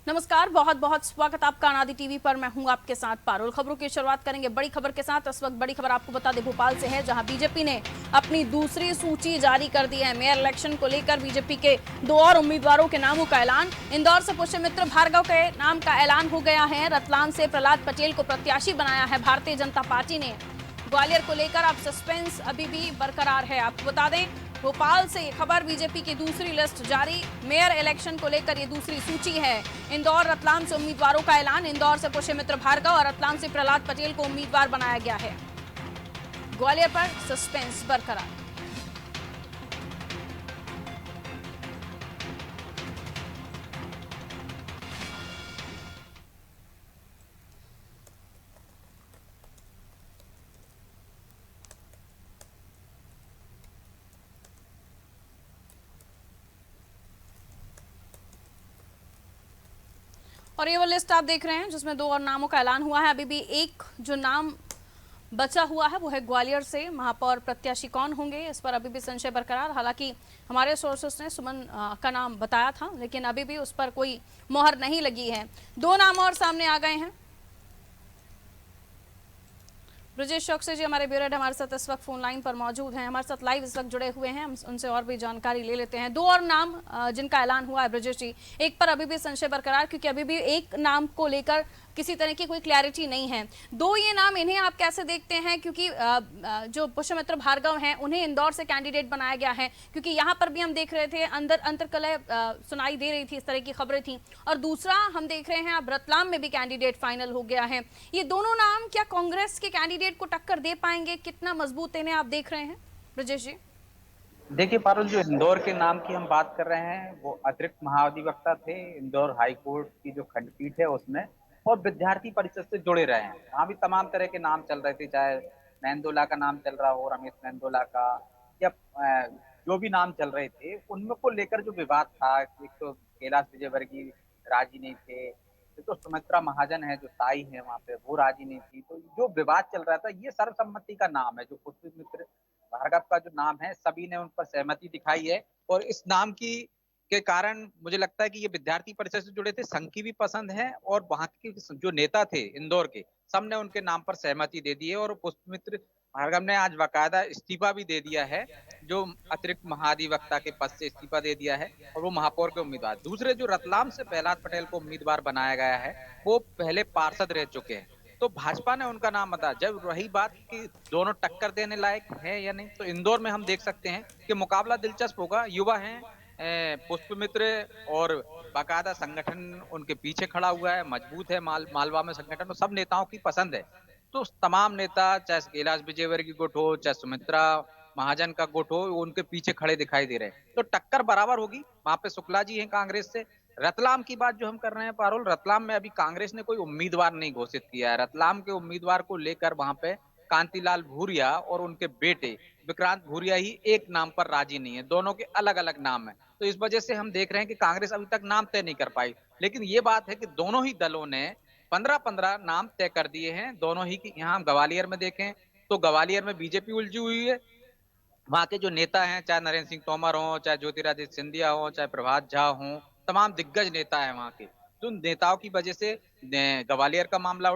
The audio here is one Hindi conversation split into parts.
नमस्कार, बहुत बहुत स्वागत आपका अनादि टीवी पर। मैं हूं आपके साथ पारुल। खबरों की शुरुआत करेंगे बड़ी खबर के साथ। इस वक्त बड़ी खबर आपको बता दें भोपाल से है, जहां बीजेपी ने अपनी दूसरी सूची जारी कर दी है। मेयर इलेक्शन को लेकर बीजेपी के 2 और उम्मीदवारों के नामों का ऐलान। इंदौर से पुष्यमित्र भार्गव के नाम का ऐलान हो गया है। रतलाम से प्रहलाद पटेल को प्रत्याशी बनाया है भारतीय जनता पार्टी ने। ग्वालियर को लेकर अब सस्पेंस अभी भी बरकरार है। आपको बता दें भोपाल से खबर, बीजेपी की दूसरी लिस्ट जारी। मेयर इलेक्शन को लेकर ये दूसरी सूची है। इंदौर रतलाम से उम्मीदवारों का ऐलान। इंदौर से पुष्यमित्र भार्गव और रतलाम से प्रहलाद पटेल को उम्मीदवार बनाया गया है। ग्वालियर पर सस्पेंस बरकरार। और ये वो लिस्ट आप देख रहे हैं जिसमें 2 और नामों का ऐलान हुआ है। अभी भी एक जो नाम बचा हुआ है वो है ग्वालियर से। महापौर प्रत्याशी कौन होंगे, इस पर अभी भी संशय बरकरार। हालांकि हमारे सोर्सेस ने सुमन का नाम बताया था, लेकिन अभी भी उस पर कोई मोहर नहीं लगी है। 2 नाम और सामने आ गए हैं। ब्रजेश चौकसी जी हमारे ब्यूरो हेड हमारे साथ इस वक्त फोन लाइन पर मौजूद हैं, हमारे साथ लाइव इस वक्त जुड़े हुए हैं। हम उनसे और भी जानकारी ले लेते हैं। 2 और नाम जिनका ऐलान हुआ है ब्रजेश जी, एक पर अभी भी संशय बरकरार, क्योंकि अभी भी एक नाम को लेकर किसी तरह की कोई क्लैरिटी नहीं है। 2 ये नाम, इन्हें आप कैसे देखते हैं? क्योंकि जो पुष्यमित्र भार्गव हैं उन्हें इंदौर से कैंडिडेट बनाया गया है, क्योंकि यहाँ पर भी हम देख रहे थे अंदर अंतर्कलह सुनाई दे रही थी, इस तरह की खबरें थी। और दूसरा हम देख रहे हैं अब रतलाम में भी कैंडिडेट फाइनल हो गया है। ये दोनों नाम क्या कांग्रेस के कैंडिडेट को टक्कर दे पाएंगे? कितना मजबूत इन्हें आप देख रहे हैं ब्रजेश जी? देखिए पारुल, जो इंदौर के नाम की हम बात कर रहे हैं वो अतिरिक्त महाधिवक्ता थे इंदौर हाई कोर्ट की जो खंडपीठ है उसमें, और विद्यार्थी परिषद से जुड़े रहे हैं। वहाँ भी तमाम तरह के नाम चल रहे थे, चाहे मेंदोला का नाम चल रहा हो, रमेश मेंदोला का, या जो भी नाम चल रहे थे उनमें को लेकर जो विवाद था। एक तो कैलाश विजयवर्गीय राजी नहीं थे, एक तो सुमित्रा महाजन है जो ताई है वहाँ पे, वो राजी नहीं थी। तो जो विवाद चल रहा था, ये सर्वसम्मति का नाम है। जो पुष्पमित्र भार्गव का जो नाम है, सभी ने उन पर सहमति दिखाई है। और इस नाम की के कारण मुझे लगता है कि ये विद्यार्थी परिषद से जुड़े थे, संघ की भी पसंद है, और वहां के जो नेता थे इंदौर के, सबने उनके नाम पर सहमति दे दी है। और पुष्पमित्र भार्गव ने आज बाकायदा इस्तीफा भी दे दिया है, जो अतिरिक्त महाधिवक्ता के पद से इस्तीफा दे दिया है, और वो महापौर के उम्मीदवार। दूसरे जो रतलाम से प्रहलाद पटेल को उम्मीदवार बनाया गया है, वो पहले पार्षद रह चुके हैं, तो भाजपा ने उनका नाम बताया। जब रही बात कि दोनों टक्कर देने लायक है या नहीं, तो इंदौर में हम देख सकते हैं कि मुकाबला दिलचस्प होगा। युवा हैं पुष्पमित्र, और बाकायदा संगठन उनके पीछे खड़ा हुआ है, मजबूत है। मालवा में संगठन तो सब नेताओं की पसंद है। तो तमाम नेता, चाहे कैलाश विजयवर्गीय गुट हो, चाहे सुमित्रा महाजन का गुट हो, उनके पीछे खड़े दिखाई दे रहे हैं। तो टक्कर बराबर होगी। वहां पे शुक्ला जी हैं कांग्रेस से। रतलाम की बात जो हम कर रहे हैं पारुल, रतलाम में अभी कांग्रेस ने कोई उम्मीदवार नहीं घोषित किया है। रतलाम के उम्मीदवार को लेकर वहां पे कांतिलाल भूरिया और उनके बेटे विक्रांत भूरिया ही एक नाम पर राजी नहीं है, दोनों के अलग अलग नाम है। तो इस वजह से हम देख रहे हैं कि कांग्रेस अभी तक नाम तय नहीं कर पाई। लेकिन ये बात है कि दोनों ही दलों ने 15-15 नाम तय कर दिए हैं, दोनों ही की। यहाँ हम ग्वालियर में देखें तो ग्वालियर में बीजेपी उलझी हुई है। वहां के जो नेता हैं, चाहे नरेंद्र सिंह तोमर हो, चाहे ज्योतिरादित्य सिंधिया हो, चाहे प्रभात झा हो, तमाम दिग्गज नेता है वहां के। तो उन नेताओं की वजह से ग्वालियर का मामला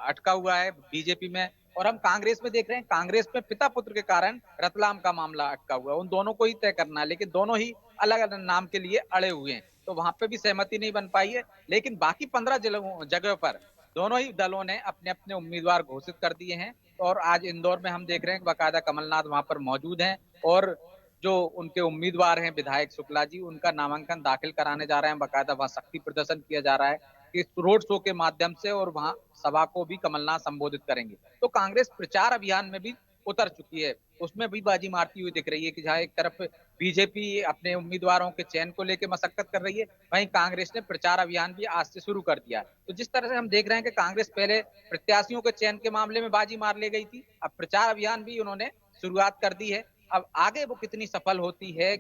अटका हुआ है बीजेपी में। और हम कांग्रेस में देख रहे हैं, कांग्रेस में पिता पुत्र के कारण रतलाम का मामला अटका हुआ है। उन दोनों को ही तय करना है, लेकिन दोनों ही अलग अलग नाम के लिए अड़े हुए हैं। तो वहां पे भी सहमति नहीं बन पाई है। लेकिन बाकी 15 जगह पर दोनों ही दलों ने अपने अपने उम्मीदवार घोषित कर दिए हैं। और आज इंदौर में हम देख रहे हैं कि बाकायदा कमलनाथ वहां पर मौजूद हैं, और जो उनके उम्मीदवार हैं विधायक शुक्ला जी, उनका नामांकन दाखिल कराने जा रहे हैं। बाकायदा वहां शक्ति प्रदर्शन किया जा रहा है कि रोड शो के माध्यम से, और वहां सभा को भी कमलनाथ संबोधित करेंगे। तो कांग्रेस प्रचार अभियान में भी उतर चुकी है, उसमें भी बाजी मारती हुई दिख रही है कि जहां एक तरफ बीजेपी अपने उम्मीदवारों के चयन को लेकर मशक्कत कर रही है, वहीं कांग्रेस ने प्रचार अभियान भी आज से शुरू कर दिया है। तो जिस तरह से हम देख रहे हैं कि कांग्रेस पहले प्रत्याशियों के चयन के मामले में बाजी मार ले गई थी, अब प्रचार अभियान भी उन्होंने शुरुआत कर दी है। अब आगे वो कितनी सफल होती है,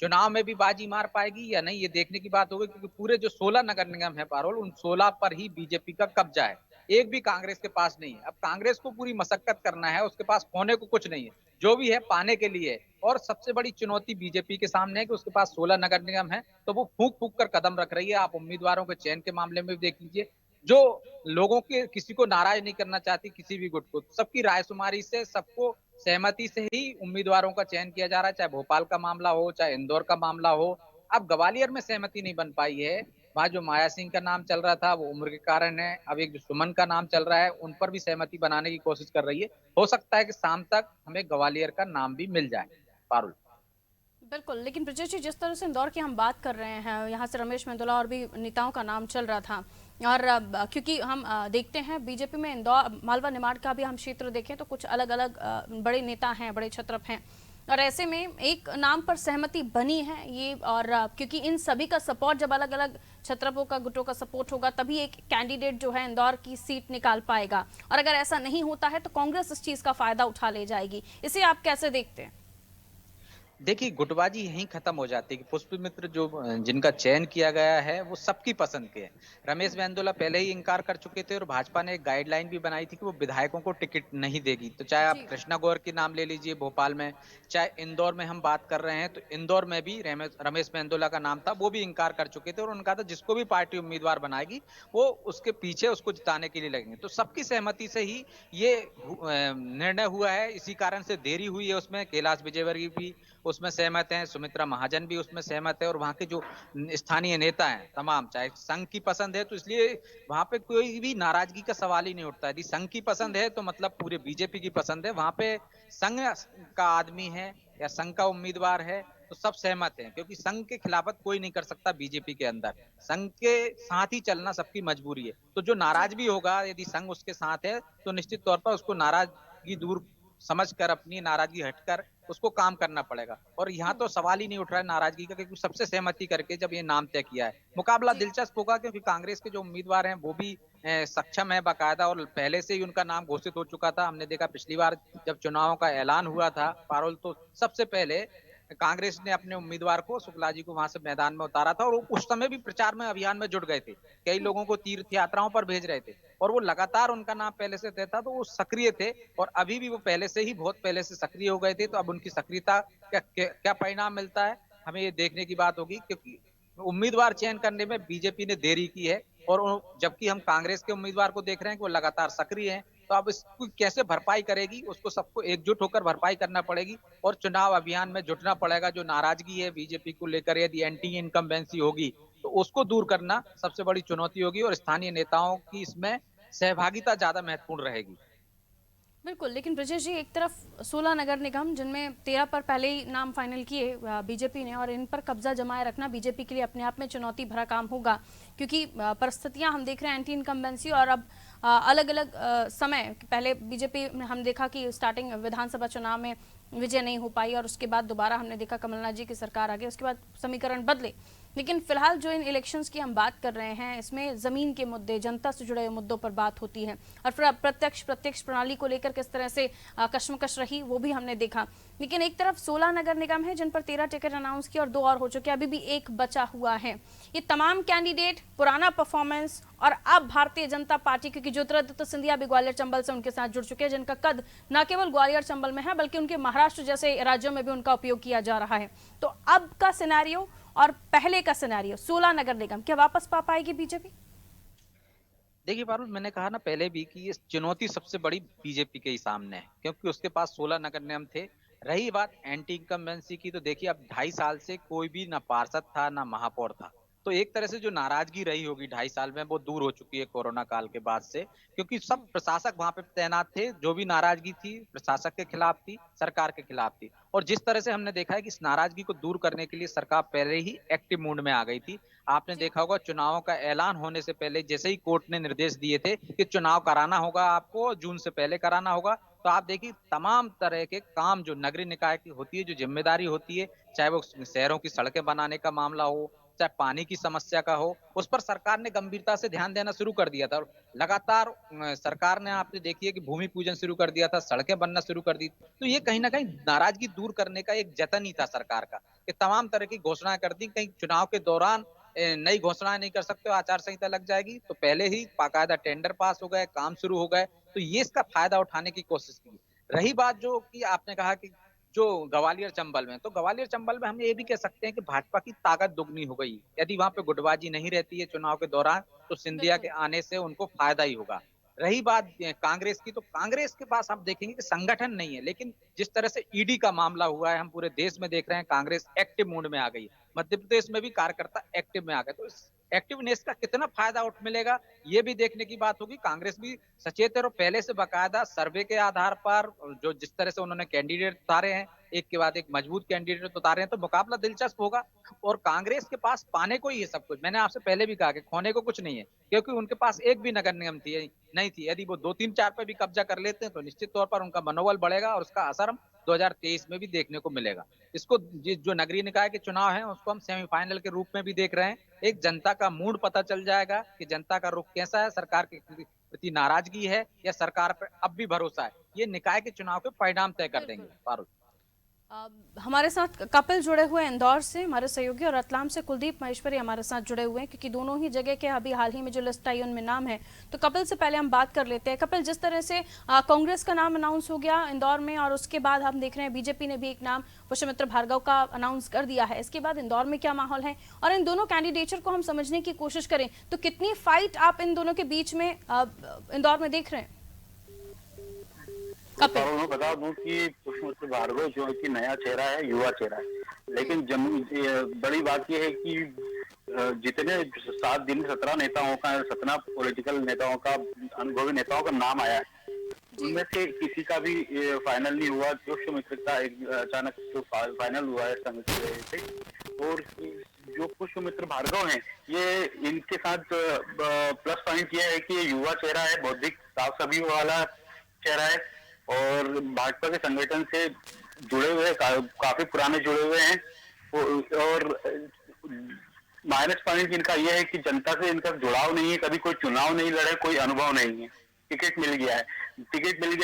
चुनाव में भी बाजी मार पाएगी या नहीं, ये देखने की बात होगी। क्योंकि पूरे जो 16 नगर निगम है पारोल, उन 16 पर ही बीजेपी का कब्जा है। एक भी कांग्रेस के पास नहीं है। अब कांग्रेस को पूरी मशक्कत करना है, उसके पास खोने को कुछ नहीं है, जो भी है पाने के लिए है। और सबसे बड़ी चुनौती बीजेपी के सामने है कि उसके पास 16 नगर निगम है, तो वो फूंक फूंक कर कदम रख रही है। आप उम्मीदवारों के चयन के मामले में भी देख लीजिए, जो लोगों के किसी को नाराज नहीं करना चाहती, किसी भी गुट को, सबकी रायशुमारी से, सबको सहमति से ही उम्मीदवारों का चयन किया जा रहा है, चाहे भोपाल का मामला हो, चाहे इंदौर का मामला हो। अब ग्वालियर में सहमति नहीं बन पाई है, वहां जो माया सिंह का नाम चल रहा था वो उम्र के कारण है, अब एक जो सुमन का नाम चल रहा है उन पर भी सहमति बनाने की कोशिश कर रही है। हो सकता है कि शाम तक हमें ग्वालियर का नाम भी मिल जाए। पारुल। बिल्कुल, लेकिन ब्रजेश जी, जिस तरह से इंदौर की हम बात कर रहे हैं, यहाँ से रमेश मेंदोला और भी नेताओं का नाम चल रहा था, और क्योंकि हम देखते हैं बीजेपी में इंदौर मालवा निमाड़ का भी हम क्षेत्र देखें तो कुछ अलग अलग बड़े नेता हैं, बड़े छत्रप हैं, और ऐसे में एक नाम पर सहमति बनी है ये, और क्योंकि इन सभी का सपोर्ट, जब अलग अलग छत्रपों का, गुटों का सपोर्ट होगा तभी एक कैंडिडेट जो है इंदौर की सीट निकाल पाएगा, और अगर ऐसा नहीं होता है तो कांग्रेस इस चीज का फायदा उठा ले जाएगी। इसे आप कैसे देखते हैं? देखिए, गुटबाजी यहीं खत्म हो जाती है कि पुष्प मित्र जो जिनका चयन किया गया है वो सबकी पसंद के हैं। रमेश मेंदोला पहले ही इनकार कर चुके थे और भाजपा ने एक गाइडलाइन भी बनाई थी कि वो विधायकों को टिकट नहीं देगी। तो चाहे आप जी। कृष्णा गौर के नाम ले लीजिए भोपाल में, चाहे इंदौर में हम बात कर रहे हैं, तो इंदौर में भी रमेश मेंदोला का नाम था, वो भी इनकार कर चुके थे और उनका था जिसको भी पार्टी उम्मीदवार बनाएगी वो उसके पीछे उसको जिताने के लिए लगेंगे। तो सबकी सहमति से ही ये निर्णय हुआ है, इसी कारण से देरी हुई है। उसमें कैलाश विजयवर्गीय भी उसमें सहमत हैं, सुमित्रा महाजन भी उसमें सहमत है, और वहां के जो स्थानीय नेता हैं तमाम, चाहे संघ की पसंद है तो इसलिए वहां पे कोई भी नाराजगी का सवाल ही नहीं उठता। यदि संघ की पसंद है तो मतलब पूरे बीजेपी की पसंद है। वहां पे संघ का आदमी है या संघ का उम्मीदवार है तो सब सहमत हैं, क्योंकि संघ के खिलाफत कोई नहीं कर सकता बीजेपी के अंदर। संघ के साथ ही चलना सबकी मजबूरी है। तो जो जी। नाराज भी होगा, यदि संघ उसके साथ है तो निश्चित तौर पर उसको नाराजगी दूर समझकर, अपनी नाराजगी हटकर उसको काम करना पड़ेगा। और यहाँ तो सवाल ही नहीं उठ रहा है नाराजगी का, क्योंकि सबसे सहमति करके जब ये नाम तय किया है, मुकाबला जी। दिलचस्प होगा, क्योंकि कांग्रेस के जो उम्मीदवार हैं वो भी सक्षम है बाकायदा, और पहले से ही उनका नाम घोषित हो चुका था। हमने देखा पिछली बार जब चुनाव का ऐलान हुआ था पारोल, तो सबसे पहले कांग्रेस ने अपने उम्मीदवार को, शुक्ला जी को, वहां से मैदान में उतारा था, और उस समय भी प्रचार में, अभियान में जुट गए थे, कई लोगों को तीर्थ यात्राओं पर भेज रहे थे, और वो लगातार, उनका नाम पहले से तय था, तो वो सक्रिय थे। और अभी भी वो पहले से ही, बहुत पहले से सक्रिय हो गए थे। तो अब उनकी सक्रियता क्या परिणाम मिलता है, हमें ये देखने की बात होगी, क्योंकि उम्मीदवार चयन करने में बीजेपी ने देरी की है, और जबकि हम कांग्रेस के उम्मीदवार को देख रहे हैं कि वो लगातार सक्रिय हैं। तो अब इसको कैसे भरपाई करेगी, उसको सबको एकजुट होकर भरपाई करना पड़ेगी, और चुनाव अभियान में जुटना पड़ेगा। जो नाराजगी है बीजेपी को लेकर, यदि एंटी इनकम्बेंसी होगी तो उसको दूर करना सबसे बड़ी चुनौती होगी, और स्थानीय नेताओं की इसमें सहभागिता ज्यादा महत्वपूर्ण रहेगी। बिल्कुल, लेकिन ब्रजेश जी, एक तरफ 16 नगर निगम जिनमें 13 पर पहले ही नाम फाइनल किए बीजेपी ने, और इन पर कब्जा जमाए रखना बीजेपी के लिए अपने आप में चुनौती भरा काम होगा, क्योंकि परिस्थितियां हम देख रहे हैं एंटी इनकम्बेंसी, और अब अलग अलग समय पहले बीजेपी में हम देखा कि स्टार्टिंग विधानसभा चुनाव में विजय नहीं हो पाई, और उसके बाद दोबारा हमने देखा कमलनाथ जी की सरकार आ गई, उसके बाद समीकरण बदले। लेकिन फिलहाल जो इन इलेक्शंस की हम बात कर रहे हैं, इसमें जमीन के मुद्दे, जनता से जुड़े मुद्दों पर बात होती है, और फिर प्रत्यक्ष प्रणाली को लेकर किस तरह से कश्मकश रही वो भी हमने देखा। लेकिन एक तरफ 16 नगर निगम है जिन पर 13 टिकट अनाउंस किए और 2 और हो चुके, अभी भी एक बचा हुआ है। ये तमाम कैंडिडेट पुराना परफॉर्मेंस, और अब भारतीय जनता पार्टी, क्योंकि ज्योतिरादित्य सिंधिया भी ग्वालियर चंबल से उनके साथ जुड़ चुके हैं, जिनका कद न केवल ग्वालियर चंबल में है बल्कि उनके महाराष्ट्र जैसे राज्यों में भी उनका उपयोग किया जा रहा है। तो अब का सिनेरियो और पहले का सिनेरियो, 16 नगर निगम क्या वापस पा पाएगी बीजेपी? देखिए पारुल, मैंने कहा ना पहले भी कि ये चुनौती सबसे बड़ी बीजेपी के ही सामने है, क्योंकि उसके पास 16 नगर निगम थे। रही बात एंटी इनकम्बेंसी की, तो देखिए अब 2.5 साल से कोई भी ना पार्षद था ना महापौर था। तो एक तरह से जो नाराजगी रही होगी 2.5 साल में, वो दूर हो चुकी है कोरोना काल के बाद से, क्योंकि सब प्रशासक वहां पे तैनात थे। जो भी नाराजगी थी प्रशासक के खिलाफ थी, सरकार के खिलाफ थी। और जिस तरह से हमने देखा है कि इस नाराजगी को दूर करने के लिए सरकार पहले ही एक्टिव मूड में आ गई थी। आपने जी। देखा होगा चुनावों का ऐलान होने से पहले जैसे ही कोर्ट ने निर्देश दिए थे कि चुनाव कराना होगा, आपको जून से पहले कराना होगा, तो आप देखिए तमाम तरह के काम जो नगरीय निकाय की होती है, जो जिम्मेदारी होती है, चाहे वो शहरों की सड़कें बनाने का मामला हो, चाहे पानी की समस्या का हो, उस पर सरकार ने गंभीरता से ध्यान देना शुरू कर दिया था। और लगातार सरकार ने, आपने देखी है कि भूमि पूजन शुरू कर दिया था, सड़कें बनना शुरू कर दी। तो ये कहीं ना कहीं नाराजगी दूर करने का एक जतन ही था सरकार का, कि तमाम तरह की घोषणाएं कर दी, कहीं चुनाव के दौरान नई घोषणा नहीं कर सकते हो, आचार संहिता लग जाएगी। तो पहले ही बाकायदा टेंडर पास हो गए, काम शुरू हो गए, तो ये इसका फायदा उठाने की कोशिश की। रही बात जो कि आपने कहा कि जो ग्वालियर चंबल में, तो ग्वालियर चंबल में हम ये भी कह सकते हैं कि भाजपा की ताकत दुगनी हो गई। यदि वहां पे गुटबाजी नहीं रहती है चुनाव के दौरान, तो सिंधिया के बिल्कुल। आने से उनको फायदा ही होगा। रही बात कांग्रेस की, तो कांग्रेस के पास आप देखेंगे कि संगठन नहीं है, लेकिन जिस तरह से ईडी का मामला हुआ है, हम पूरे देश में देख रहे हैं, कांग्रेस एक्टिव मोड में आ गई। मध्य प्रदेश में भी कार्यकर्ता एक्टिव में आ गए, तो इस एक्टिवनेस का कितना फायदा उठ मिलेगा, ये भी देखने की बात होगी। कांग्रेस भी सचेत है और पहले से बाकायदा सर्वे के आधार पर जो जिस तरह से उन्होंने कैंडिडेट उतारे हैं, एक के बाद एक मजबूत कैंडिडेट उतारे हैं, तो मुकाबला दिलचस्प होगा। और कांग्रेस के पास पाने को ही है सब कुछ। मैंने आपसे पहले भी कहा कि खोने को कुछ नहीं है, क्योंकि उनके पास एक भी नगर निगम थी नहीं थी। यदि वो 2 3 4 पे भी कब्जा कर लेते हैं, तो निश्चित तौर पर उनका मनोबल बढ़ेगा और उसका असर हम 2023 में भी देखने को मिलेगा। इसको जो नगरीय निकाय के चुनाव है, उसको हम सेमीफाइनल के रूप में भी देख रहे हैं। एक जनता का मूड पता चल जाएगा कि जनता का रुख कैसा है, सरकार के प्रति नाराजगी है या सरकार पर अब भी भरोसा है। ये निकाय के चुनाव के परिणाम तय कर देंगे। बिल्कुल। पारुल। हमारे साथ कपिल जुड़े हुए हैं इंदौर से हमारे सहयोगी, और रतलाम से कुलदीप महेश्वरी हमारे साथ जुड़े हुए हैं, क्योंकि दोनों ही जगह के अभी हाल ही में जो लिस्ट आई उनमें नाम है। तो कपिल से पहले हम बात कर लेते हैं। कपिल, जिस तरह से कांग्रेस का नाम अनाउंस हो गया इंदौर में, और उसके बाद हम देख रहे हैं बीजेपी ने भी एक नाम पुष्यमित्र भार्गव का अनाउंस कर दिया है, इसके बाद इंदौर में क्या माहौल है, और इन दोनों कैंडिडेचर को हम समझने की कोशिश करें तो कितनी फाइट आप इन दोनों के बीच में इंदौर में देख रहे हैं? कपिल। मैं बता दूं कि पुष्पमित्र भार्गव जो कि नया चेहरा है, युवा चेहरा है, लेकिन बड़ी बात यह है कि जितने 7 दिन 17 नेताओं का 17 पॉलिटिकल नेताओं का, अनुभवी नेताओं का नाम आया है, उनमें से किसी का भी फाइनल नहीं हुआ। पुष्पमित्र का एक अचानक जो फाइनल हुआ है संघ से। और जो पुष्पमित्र भार्गव हैं, ये इनके साथ प्लस पॉइंट ये है कि ये युवा चेहरा है, बौद्धिक साफ सभी वाला चेहरा है, और भाजपा के संगठन से जुड़े हुए काफी पुराने जुड़े हुए हैं। और माइनस पॉइंट इनका यह है कि जनता से इनका जुड़ाव नहीं है, कभी कोई चुनाव नहीं लड़े, कोई अनुभव नहीं है। टिकट मिल गया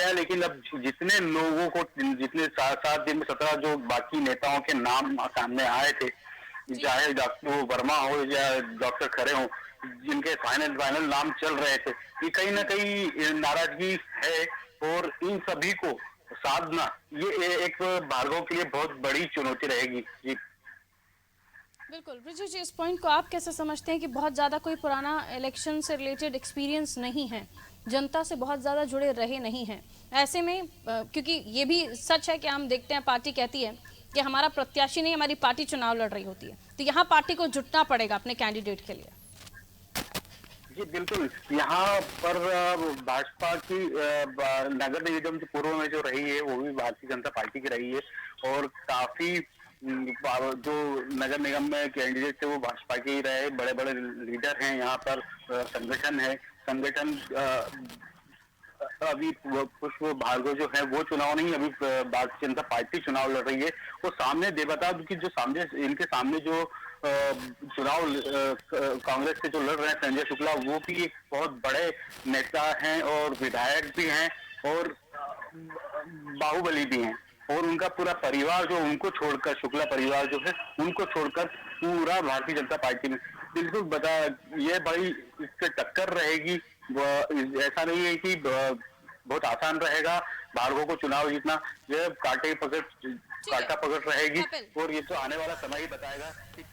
है, लेकिन अब जितने लोगों को, जितने 7 दिन में 17 जो बाकी नेताओं के नाम सामने आए थे, चाहे डॉक्टर वर्मा हो या डॉक्टर खरे हो, जिनके फाइनल नाम चल रहे थे, ये कहीं ना कहीं नाराजगी है। और इन सभी को साधना, ये एक भार्गव के लिए बहुत बड़ी चुनौती रहेगी जी। बिल्कुल रिजू जी, इस पॉइंट को आप कैसे समझते हैं कि बहुत ज़्यादा कोई पुराना इलेक्शन से रिलेटेड एक्सपीरियंस नहीं है, जनता से बहुत ज़्यादा जुड़े रहे नहीं हैं, ऐसे में क्योंकि ये भी सच है कि हम देखते हैं पार्टी कहती है कि हमारा प्रत्याशी नहीं, हमारी पार्टी चुनाव लड़ रही होती है, तो यहाँ पार्टी को जुटना पड़ेगा अपने कैंडिडेट के लिए। जी बिल्कुल, यहाँ पर भाजपा की नगर निगम जो पूर्व में जो रही है, वो भी भारतीय जनता पार्टी की रही है, और काफी जो नगर निगम में कैंडिडेट थे वो भाजपा के ही रहे। बड़े बड़े लीडर हैं यहाँ पर, संगठन है, संगठन अभी पुष्प भार्गव जो है वो चुनाव नहीं, अभी भारतीय जनता पार्टी चुनाव लड़ रही है। वो सामने बता दूं कि जो सामने इनके सामने जो चुनाव कांग्रेस से जो लड़ रहे हैं संजय शुक्ला, वो भी एक बहुत बड़े नेता हैं और विधायक भी हैं और बाहुबली भी हैं। और उनका पूरा परिवार जो उनको छोड़कर, शुक्ला परिवार जो है उनको छोड़कर पूरा भारतीय जनता पार्टी में, बिल्कुल बता, ये बड़ी इससे टक्कर रहेगी। ऐसा नहीं है कि बहुत आसान रहेगा भार्गव को चुनाव जीतना, ये काटा पकड़ रहेगी। और ये तो आने वाला समय ही बताएगा कि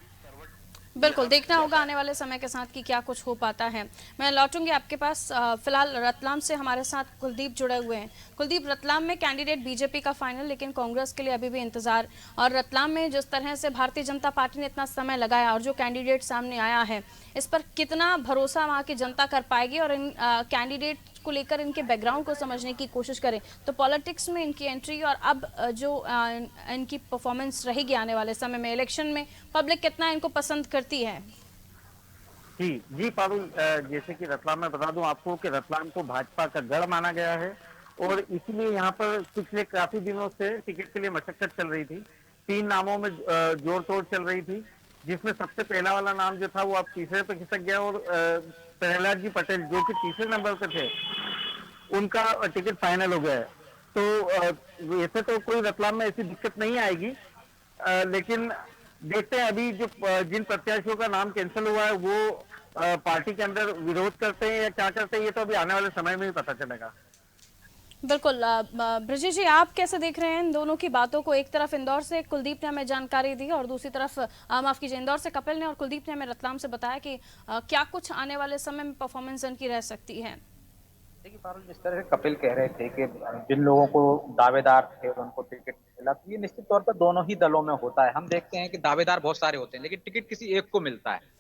बिल्कुल देखना होगा आने वाले समय के साथ कि क्या कुछ हो पाता है। मैं लौटूंगी आपके पास। फिलहाल रतलाम से हमारे साथ कुलदीप जुड़े हुए हैं। कुलदीप, रतलाम में कैंडिडेट बीजेपी का फाइनल, लेकिन कांग्रेस के लिए अभी भी इंतजार, और रतलाम में जिस तरह से भारतीय जनता पार्टी ने इतना समय लगाया और जो कैंडिडेट सामने आया है, इस पर कितना भरोसा वहाँ की जनता कर पाएगी, और इन कैंडिडेट को लेकर इनके बैकग्राउंड को समझने की कोशिश करें तो पॉलिटिक्स में इनकी एंट्री और अब जो इनकी परफॉर्मेंस रहेगी आने वाले समय में इलेक्शन में, पब्लिक कितना इनको पसंद करती है? जी पारुल, जैसे कि रतलाम में बता दूं आपको कि रतलाम को भाजपा का गढ़ माना गया है, और इसीलिए यहाँ पर पिछले काफी दिनों से टिकट के लिए मशक्कत चल रही थी। 3 नामों में जोड़ तोड़ चल रही थी, जिसमें सबसे पहला वाला नाम जो था वो अब तीसरे पे खिसक गया, और प्रहलाद जी पटेल जो कि तीसरे नंबर पे थे, उनका टिकट फाइनल हो गया है। तो वैसे तो कोई रतलाम में ऐसी दिक्कत नहीं आएगी, लेकिन देखते हैं अभी जो जिन प्रत्याशियों का नाम कैंसिल हुआ है वो पार्टी के अंदर विरोध करते हैं या क्या करते हैं, ये तो अभी आने वाले समय में ही पता चलेगा। बिल्कुल। ब्रजेश जी, आप कैसे देख रहे हैं इन दोनों की बातों को? एक तरफ इंदौर से कुलदीप ने हमें जानकारी दी और दूसरी तरफ माफ कीजिए, इंदौर से कपिल ने और कुलदीप ने हमें रतलाम से बताया कि क्या कुछ आने वाले समय में परफॉर्मेंस इनकी रह सकती है। देखिए पारुल, जिस तरह से कपिल कह रहे थे कि जिन लोगों को दावेदार थे उनको टिकट मिला, तो ये निश्चित तौर पर दोनों ही दलों में होता है। हम देखते हैं कि दावेदार बहुत सारे होते हैं लेकिन टिकट किसी एक को मिलता है,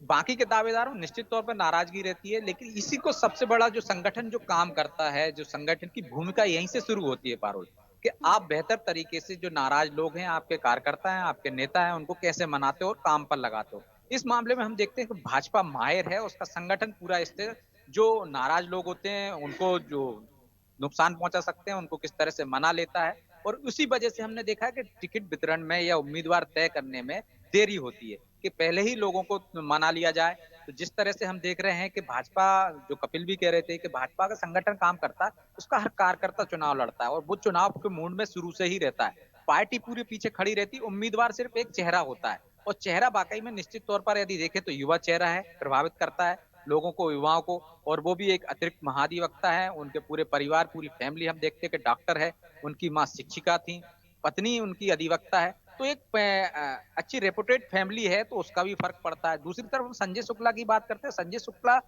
बाकी के दावेदारों निश्चित तौर पर नाराजगी रहती है। लेकिन इसी को सबसे बड़ा जो संगठन जो काम करता है, जो संगठन की भूमिका यहीं से शुरू होती है पारुल, कि आप बेहतर तरीके से जो नाराज लोग हैं, आपके कार्यकर्ता हैं, आपके नेता हैं, उनको कैसे मनाते हो और काम पर लगाते हो। इस मामले में हम देखते हैं कि भाजपा माहिर है, उसका संगठन पूरा इससे जो नाराज लोग होते हैं उनको जो नुकसान पहुंचा सकते हैं उनको किस तरह से मना लेता है। और उसी वजह से हमने देखा है कि टिकट वितरण में या उम्मीदवार तय करने में देरी होती है, कि पहले ही लोगों को मना लिया जाए। तो जिस तरह से हम देख रहे हैं कि भाजपा, जो कपिल भी कह रहे थे कि भाजपा का संगठन काम करता है, उसका हर कार्यकर्ता चुनाव लड़ता है और वो चुनाव के मूड में शुरू से ही रहता है। पार्टी पूरे पीछे खड़ी रहती है, उम्मीदवार सिर्फ एक चेहरा होता है। और चेहरा वाकई में निश्चित तौर पर यदि देखें तो युवा चेहरा है, प्रभावित करता है लोगों को, युवाओं को। और वो भी एक अतिरिक्त महाधिवक्ता है, उनके पूरे परिवार, पूरी फैमिली हम देखते हैं कि डॉक्टर है, उनकी माँ शिक्षिका थी, पत्नी उनकी अधिवक्ता है। तो एक अच्छी रेपुटेड फैमिली है, तो उसका भी फर्क पड़ता है। दूसरी तरफ हम संजय शुक्ला की बात करते हैं, संजय शुक्ला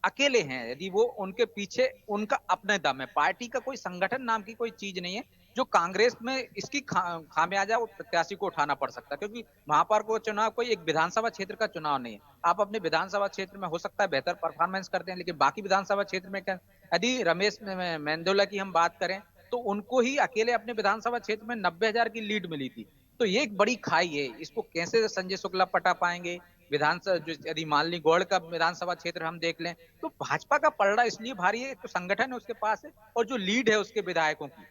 अकेले हैं, यदि वो उनके पीछे उनका अपने दम है, पार्टी का कोई संगठन नाम की कोई चीज नहीं है जो कांग्रेस में इसकी खामियाजा वो प्रत्याशी को उठाना पड़ सकता है। क्योंकि वहां पर को चुनाव कोई एक विधानसभा क्षेत्र का चुनाव नहीं है। आप अपने विधानसभा क्षेत्र में हो सकता है बेहतर परफॉर्मेंस करते हैं, लेकिन बाकी विधानसभा क्षेत्र में क्या, यदि रमेश मेंदोला की हम बात करें तो उनको ही अकेले अपने विधानसभा क्षेत्र में 90,000 की लीड मिली थी। तो ये एक बड़ी खाई है, इसको कैसे संजय शुक्ला पटा पाएंगे? विधानसभा जो यदि मान ली गौड़ का विधानसभा क्षेत्र हम देख लें, तो भाजपा का पलड़ा इसलिए भारी है, तो संगठन है उसके पास है और जो लीड है उसके विधायकों की,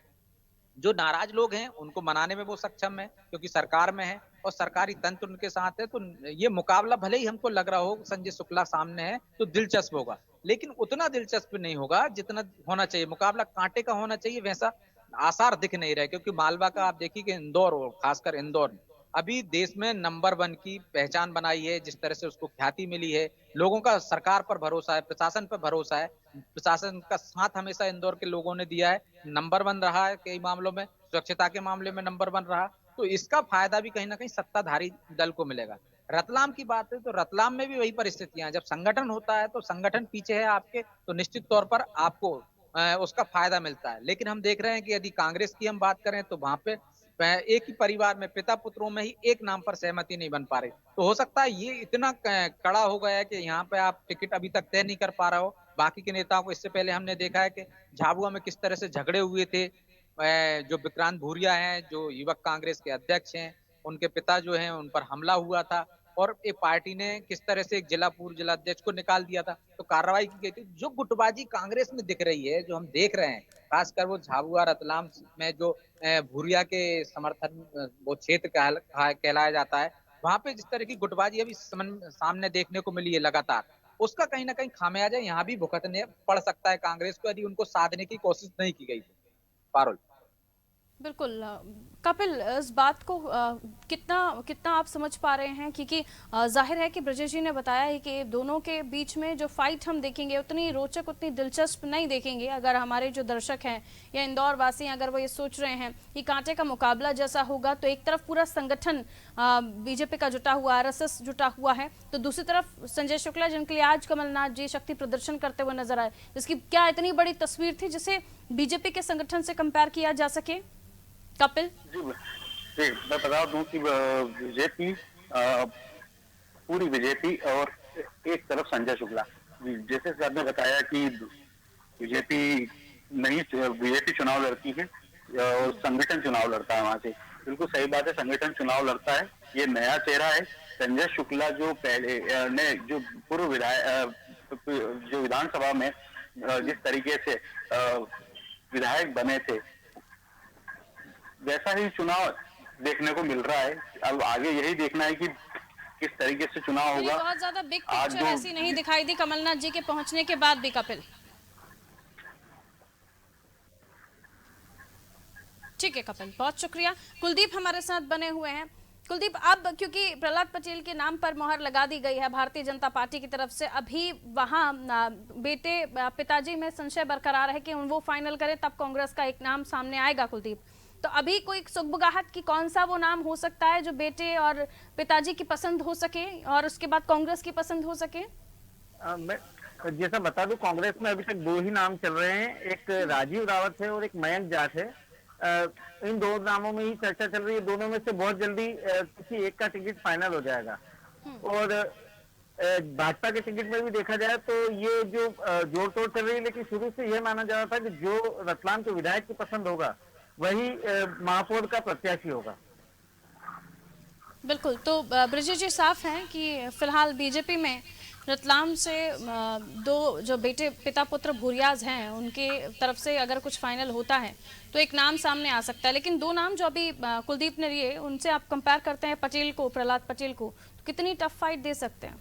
जो नाराज लोग हैं उनको मनाने में वो सक्षम है क्योंकि सरकार में है और सरकारी तंत्र उनके साथ है। तो ये मुकाबला भले ही हमको लग रहा हो संजय शुक्ला सामने है तो दिलचस्प होगा, लेकिन उतना दिलचस्प नहीं होगा जितना होना चाहिए। मुकाबला कांटे का होना चाहिए, वैसा आसार दिख नहीं रहे। क्योंकि मालवा का आप देखिए कि इंदौर, और खासकर इंदौर अभी देश में नंबर 1 की पहचान बनाई है, जिस तरह से उसको ख्याति मिली है, लोगों का सरकार पर भरोसा है, प्रशासन पर भरोसा है, प्रशासन का साथ हमेशा इंदौर के लोगों ने दिया है, नंबर 1 रहा है कई मामलों में, स्वच्छता के मामले में नंबर 1 रहा। तो इसका फायदा भी कहीं ना कहीं सत्ताधारी दल को मिलेगा। रतलाम की बात है तो रतलाम में भी वही परिस्थितियां हैं, जब संगठन होता है तो संगठन पीछे है आपके, तो निश्चित तौर पर आपको उसका फायदा मिलता है। लेकिन हम देख रहे हैं कि यदि कांग्रेस की हम बात करें तो वहां पे एक ही परिवार में पिता पुत्रों में ही एक नाम पर सहमति नहीं बन पा रही। तो हो सकता है ये इतना कड़ा हो गया है कि यहाँ पे आप टिकट अभी तक तय नहीं कर पा रहे हो बाकी के नेताओं को। इससे पहले हमने देखा है कि झाबुआ में किस तरह से झगड़े हुए थे। जो विक्रांत भूरिया हैं, जो युवक कांग्रेस के अध्यक्ष हैं, उनके पिता जो हैं उन पर हमला हुआ था और एक पार्टी ने किस तरह से एक पूर्व जिला अध्यक्ष को निकाल दिया था, तो कार्रवाई की गई थी। जो गुटबाजी कांग्रेस में दिख रही है, जो हम देख रहे हैं, खासकर वो झाबुआ रतलाम में जो भूरिया के समर्थन वो क्षेत्र कहलाया जाता है, वहां पे जिस तरह की गुटबाजी अभी सामने देखने को मिली है लगातार, उसका कहीं ना कहीं खामियाजा यहाँ भी भुगतने पड़ सकता है कांग्रेस को, यदि उनको साधने की कोशिश नहीं की गई। पारुल। बिल्कुल। कपिल, इस बात को कितना कितना आप समझ पा रहे हैं? क्योंकि जाहिर है कि ब्रजेश जी ने बताया है कि दोनों के बीच में जो फाइट हम देखेंगे उतनी रोचक, उतनी दिलचस्प नहीं देखेंगे। अगर हमारे जो दर्शक हैं या इंदौर वासी अगर वो ये सोच रहे हैं कि कांटे का मुकाबला जैसा होगा, तो एक तरफ पूरा संगठन बीजेपी का जुटा हुआ, आरएसएस जुटा हुआ है, तो दूसरी तरफ संजय शुक्ला जिनके लिए आज कमलनाथ जी शक्ति प्रदर्शन करते हुए नजर आए, जिसकी क्या इतनी बड़ी तस्वीर थी जिसे बीजेपी के संगठन से कंपेयर किया जा सके? कपिल जी, मैं बता दूं कि बीजेपी, पूरी बीजेपी और एक तरफ संजय शुक्ला, जैसे सर ने बताया कि बीजेपी नहीं, बीजेपी चुनाव लड़ती है और संगठन चुनाव लड़ता है वहां से। बिल्कुल सही बात है, संगठन चुनाव लड़ता है, ये नया चेहरा है। संजय शुक्ला जो पहले ने जो पूर्व विधायक जो विधानसभा में जिस तरीके से विधायक बने थे, वैसा ही चुनाव देखने को मिल रहा है। अब आगे यही देखना है कि किस तरीके से चुनाव होगा। बहुत ज्यादा बिग पिक्चर ऐसी नहीं दिखाई दी कमलनाथ जी के पहुंचने के बाद भी। कपिल, ठीक है कपिल, बहुत शुक्रिया। कुलदीप हमारे साथ बने हुए हैं। कुलदीप, अब क्योंकि प्रहलाद पटेल के नाम पर मोहर लगा दी गई है भारतीय जनता पार्टी की तरफ से, अभी वहां बेटे पिताजी में संशय बरकरार है कि वो फाइनल करें तब कांग्रेस का एक नाम सामने आएगा। कुलदीप, तो अभी कोई सुगबुगाहट कि कौन सा वो नाम हो सकता है जो बेटे और पिताजी की पसंद हो सके और उसके बाद कांग्रेस की पसंद हो सके? मैं जैसा बता दूं, कांग्रेस में अभी तक दो ही नाम चल रहे हैं, एक राजीव रावत है और एक मयंक जाट है। इन दो नामों में ही चर्चा चल रही है। दोनों में से बहुत जल्दी किसी एक का टिकट फाइनल हो जाएगा। और भाजपा के टिकट में भी देखा जाए तो ये जो जोड़ तोड़ चल रही है, लेकिन शुरू से यह माना जा रहा था कि जो रतलाम के विधायक की पसंद होगा वही महापौर का प्रत्याशी होगा। बिल्कुल, तो ब्रिजेश जी साफ है कि फिलहाल बीजेपी में रतलाम से दो जो बेटे पिता पुत्र भूरियाज हैं उनके तरफ से अगर कुछ फाइनल होता है तो एक नाम सामने आ सकता है, लेकिन दो नाम जो अभी कुलदीप ने लिए उनसे आप कंपेयर करते हैं पटेल को, प्रहलाद पटेल को, तो कितनी टफ फाइट दे सकते हैं?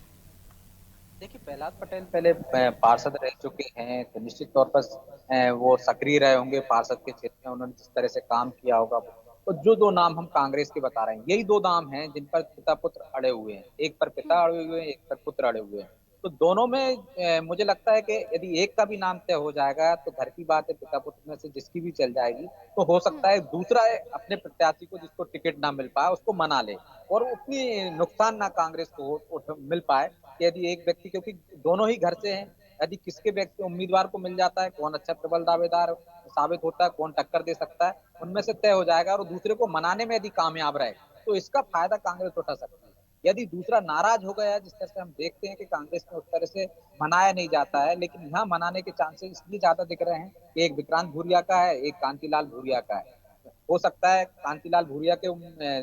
देखिए, प्रहलाद पटेल पहले पार्षद रह चुके हैं, तो निश्चित तौर पर वो सक्रिय रहे होंगे पार्षद के क्षेत्र में, उन्होंने जिस तरह से काम किया होगा। तो जो दो नाम हम कांग्रेस के बता रहे हैं, यही दो नाम हैं जिन पर पिता पुत्र अड़े हुए हैं। एक पर पिता अड़े हुए हैं, एक पर पुत्र अड़े हुए हैं। तो दोनों में मुझे लगता है कि यदि एक का भी नाम तय हो जाएगा तो घर की बात है, पिता पुत्र में से जिसकी भी चल जाएगी तो हो सकता है दूसरा अपने प्रत्याशी को जिसको टिकट ना मिल पाए उसको मना ले और उतनी नुकसान ना कांग्रेस को मिल पाए कि यदि एक व्यक्ति, क्योंकि दोनों ही घर से हैं, यदि किसके व्यक्ति उम्मीदवार को मिल जाता है, कौन अच्छा प्रबल दावेदार साबित होता है, कौन टक्कर दे सकता है, उनमें से तय हो जाएगा। और दूसरे को मनाने में यदि कामयाब रहे तो इसका फायदा कांग्रेस उठा सकती है। यदि दूसरा नाराज हो गया, जिस तरह से हम देखते हैं कि कांग्रेस में उस तरह से मनाया नहीं जाता है, लेकिन यहाँ मनाने के चांसेस इसलिए ज्यादा दिख रहे हैं कि एक विक्रांत भूरिया का है, एक कांतिलाल भूरिया का है। हो सकता है कांतिलाल भूरिया के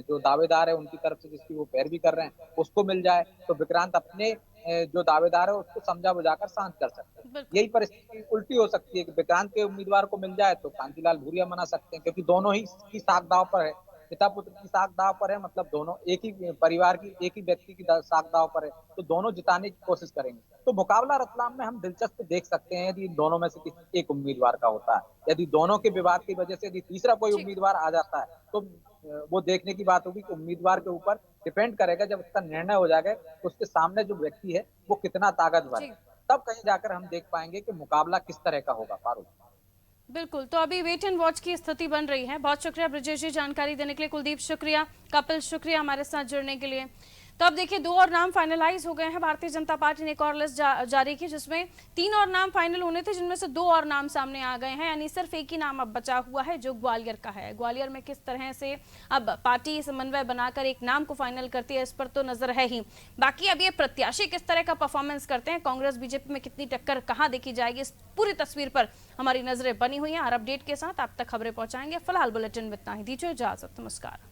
जो दावेदार है उनकी तरफ से जिसकी वो पैरवी कर रहे हैं उसको मिल जाए तो विक्रांत अपने जो दावेदार है उसको समझा बुझाकर शांत कर सकते हैं। बिल्कुल। यही परिस्थिति उल्टी हो सकती है कि विक्रांत के उम्मीदवार को मिल जाए तो कांतिलाल भूरिया मना सकते हैं, क्योंकि दोनों ही की साख दाव पर है, पिता पुत्र की साख दाव पर है, मतलब दोनों एक ही परिवार की, एक ही व्यक्ति की साख दाव पर है, तो दोनों जिताने की कोशिश करेंगे। तो मुकाबला रतलाम में हम दिलचस्प देख सकते हैं यदि दोनों में से किसी एक उम्मीदवार का होता है। यदि दोनों के विवाद की वजह से यदि तीसरा कोई ठीक। उम्मीदवार आ जाता है तो वो देखने की बात होगी कि उम्मीदवार के ऊपर डिपेंड करेगा, जब उसका निर्णय हो जाएगा तो उसके सामने जो व्यक्ति है वो कितना ताकतवर जी है, तब कहीं जाकर हम देख पाएंगे कि मुकाबला किस तरह का होगा। पारुल, बिल्कुल, तो अभी वेट एंड वॉच की स्थिति बन रही है। बहुत शुक्रिया ब्रिजेश जी जानकारी देने के लिए। कुलदीप शुक्रिया, कपिल शुक्रिया हमारे साथ जुड़ने के लिए। तो अब देखिए, दो और नाम फाइनलाइज हो गए हैं। भारतीय जनता पार्टी ने एक और लिस्ट जारी की जिसमें 3 और नाम फाइनल होने थे, जिनमें से 2 और नाम सामने आ गए हैं, यानी सिर्फ एक ही नाम अब बचा हुआ है जो ग्वालियर का है। ग्वालियर में किस तरह से अब पार्टी समन्वय बनाकर एक नाम को फाइनल करती है इस पर तो नजर है ही। बाकी अब ये प्रत्याशी किस तरह का परफॉर्मेंस करते हैं, कांग्रेस बीजेपी में कितनी टक्कर कहां देखी जाएगी, इस पूरी तस्वीर पर हमारी नजरें बनी हुई हैं। हर अपडेट के साथ आप तक खबरें पहुंचाएंगे। फिलहाल बुलेटिन में इतना ही, दीजिए इजाजत, नमस्कार।